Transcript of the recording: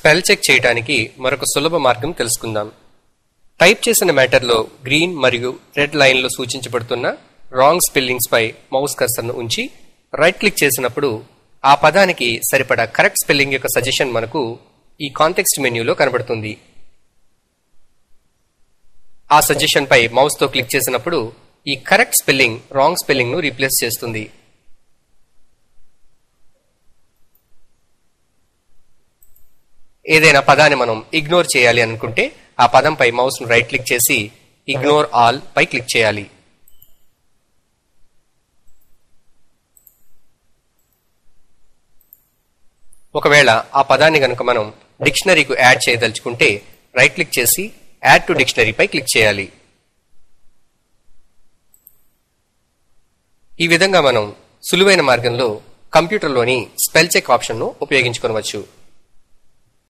Spell check చేయడానికి మరొక సులభ మార్గం తెలుసుకుందాం. టైప్ చేసిన మ్యాటర్లో గ్రీన్ మరియు రెడ్ లైన్లో సూచించబడుతున్న రాంగ్ స్పెల్లింగ్స్ పై మౌస్ కర్సర్ను ఉంచి రైట్ క్లిక్ చేసినప్పుడు ఆ పదానికి సరిపడా కరెక్ట్ స్పెల్లింగ్ యొక్క సజెషన్ మనకు ఈ కాంటెక్స్ట్ మెన్యూలో కనబడుతుంది. ఆ సజెషన్ పై మౌస్ తో క్లిక్ చేసినప్పుడు ఈ కరెక్ట్ స్పెల్లింగ్ రాంగ్ స్పెల్లింగ్ ను రీప్లేస్ చేస్తుంది. ఏదైనా పదాన్ని మనం ఇగ్నోర్ చేయాలి అనుకుంటే ఆ పదంపై మౌస్ ను రైట్ క్లిక్ చేసి ఇగ్నోర్ ఆల్ పై క్లిక్ చేయాలి. ఒకవేళ ఆ పదాన్ని గనుక మనం డిక్షనరీకు యాడ్ చేయదలుచుకుంటే రైట్ క్లిక్ చేసి యాడ్ టు డిక్షనరీ పై క్లిక్ చేయాలి. ఈ విధంగా మనం సులువైన మార్గంలో కంప్యూటర్లోని స్పెల్ చెక్ ఆప్షన్ ను ఉపయోగించుకోవచ్చు.